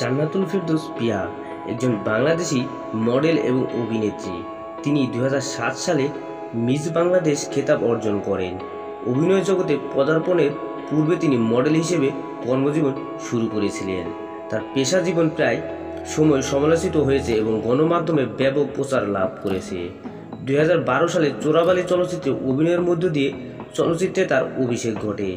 জান্নাতুল ফেরদৌস পিয়া একজন বাংলাদেশি মডেল এবং অভিনেত্রী। তিনি 2007 সালে মিস বাংলাদেশ খেতাব অর্জন করেন। অভিনয় জগতে পদার্পণের পূর্বে তিনি মডেল হিসেবে কর্মজীবন শুরু করেছিলেন। তার পেশা জীবন প্রায় সময় সমালোচিত হয়েছে এবং গণমাধ্যমে ব্যাপক প্রচার লাভ করেছে। 2012 সালে চোরাবালি চলচ্চিত্রে অভিনয়ের মধ্য দিয়ে চলচ্চিত্রে তার অভিষেক ঘটে।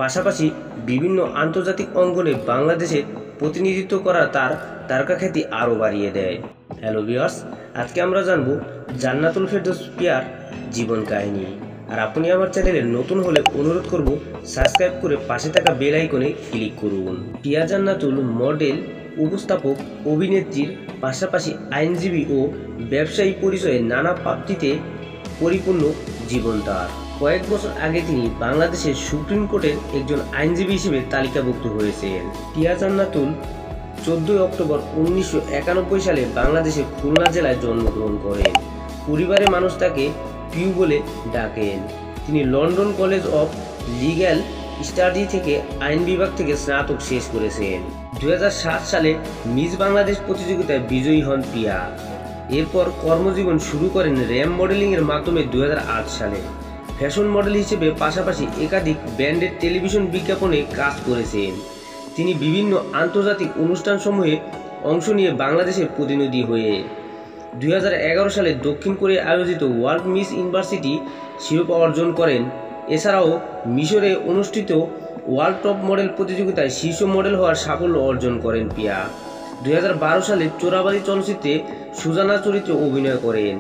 পাশাপাশি বিভিন্ন আন্তর্জাতিক অঙ্গনে বাংলাদেশের প্রতিনিধিত্ব করা তার তারকাখ্যাতি আরও বাড়িয়ে দেয়। হ্যালো ভিউয়ার্স, আজকে আমরা জানবো জান্নাতুল ফেরদৌস পিয়ার জীবন কাহিনী। আর আপনি আমার চ্যানেলে নতুন হলে অনুরোধ করব সাবস্ক্রাইব করে পাশে থাকা বেল আইকনে ক্লিক করুন। পিয়া জান্নাতুল মডেল, উপস্থাপক, অভিনেত্রীর পাশাপাশি আইনজীবী ও ব্যবসায়ী পরিচয়ে নানা প্রাপ্তিতে পরিপূর্ণ জীবন তার। কয়েক বছর আগে তিনি বাংলাদেশের সুপ্রিম কোর্টের একজন আইনজীবী হিসেবে তালিকাভুক্ত হয়েছেন। পিয়া জান্নাতুল 14 অক্টোবর 1991 সালে বাংলাদেশের খুলনা জেলায় জন্মগ্রহণ করেন। পরিবারের মানুষ তাকে পিউ বলে ডাকেন। তিনি London college of legal study থেকে আইন বিভাগ থেকে স্নাতক শেষ করেছেন। 2007 সালে মিস বাংলাদেশ প্রতিযোগিতায় বিজয়ী হন পিয়া। এরপর কর্মজীবন শুরু করেন র্যাম মডেলিংয়ের মাধ্যমে 2008 সালে। ফ্যাশন মডেল হিসেবে পাশাপাশি একাধিক ব্র্যান্ডের টেলিভিশন বিজ্ঞাপনে কাজ করেছেন। তিনি বিভিন্ন আন্তর্জাতিক অনুষ্ঠানসমূহে অংশ নিয়ে বাংলাদেশের প্রতিনিধি হয়ে 2011 সালে দক্ষিণ কোরিয়ায় আয়োজিত ওয়ার্ল্ড মিস ইউনিভার্সিটি শিরোপা অর্জন করেন। এছাড়াও মিশরে অনুষ্ঠিত ওয়ার্ল্ড টপ মডেল প্রতিযোগিতায় শীর্ষ মডেল হওয়ার সাফল্য অর্জন করেন পিয়া। 2012 সালে চোরাবালি চলচ্চিত্রে সুজানা চরিত্রে অভিনয় করেন।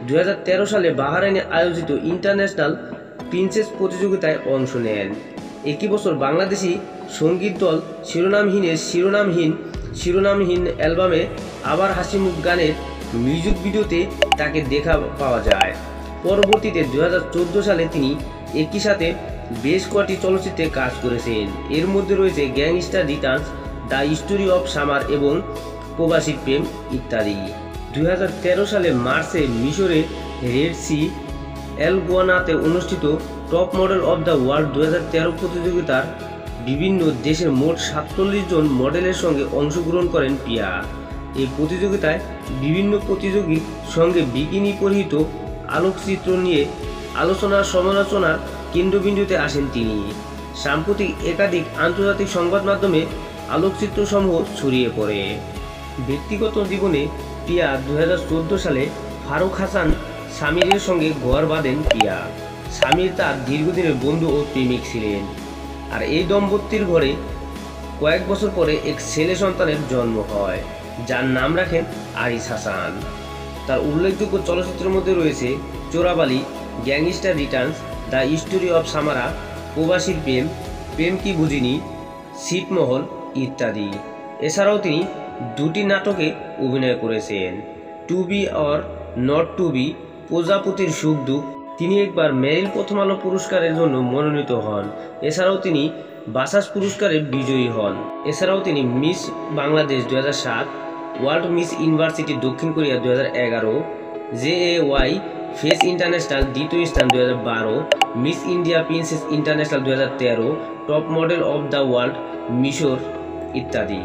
2013 সালে বাহরাইনে আয়োজিত ইন্টারন্যাশনাল প্রিন্সেস প্রতিযোগিতায় অংশ নেন। একই বছর বাংলাদেশি সঙ্গীত দল শিরোনামহীন অ্যালবামে আবার হাসিমুখ গানের মিউজিক ভিডিওতে তাকে দেখা পাওয়া যায়। পরবর্তীতে 2014 সালে তিনি একই সাথে বেশ কয়েকটি চলচ্চিত্রে কাজ করেছেন। এর মধ্যে রয়েছে gangster returns, the story of summer এবং প্রবাসীর প্রেম ইত্যাদি। 2013 সালে মার্চে মিশরে রেড সি এল গোয়ানাতে অনুষ্ঠিত top model of the world 2013 প্রতিযোগিতার বিভিন্ন দেশের মোট 47 জন মডেলের সঙ্গে অংশগ্রহণ করেন পিয়া। এই প্রতিযোগিতায় বিভিন্ন প্রতিযোগীর সঙ্গে বিকিনি পরিহিত আলোকচিত্র নিয়ে সমালোচনার কেন্দ্রবিন্দুতে আসেন তিনি। সাম্প্রতিক একাধিক আন্তর্জাতিক সংবাদ মাধ্যমে আলোকচিত্রসমূহ ছড়িয়ে পড়ে। ব্যক্তিগত জীবনে পিয়া 2014 সালে ফারুক হাসান সামিরের সঙ্গে ঘর বাঁধেন পিয়া। সামির তার দীর্ঘদিনের বন্ধু ও প্রেমিক ছিলেন। আর এই দম্পতির ঘরে কয়েক বছর পরে এক ছেলে সন্তানের জন্ম হয়, যার নাম রাখেন আরিস হাসান। তার উল্লেখযোগ্য চলচ্চিত্রের মধ্যে রয়েছে Chorabali, gangster returns, the story of Samara, প্রবাসীর প্রেম কি বুঝিনি, ছিটমহল ইত্যাদি। এছাড়াও তিনি 2টি নাটকে অভিনয় করেছেন, to be or not to be, প্রজাপতির সুখ দুঃখ। তিনি একবার মেরিল প্রথম আলো পুরস্কারের জন্য মনোনীত হন। এছাড়াও তিনি বাসাস পুরস্কারের বিজয়ী হন। এছাড়াও তিনি miss Bangladesh 2007, world miss university দক্ষিণ কোরিয়া 2011, JAY ফেস ইন্টারন্যাশনাল দ্বিতীয় স্থান 2012, miss India princess international 2013, top model of the world মিশর ইত্যাদি।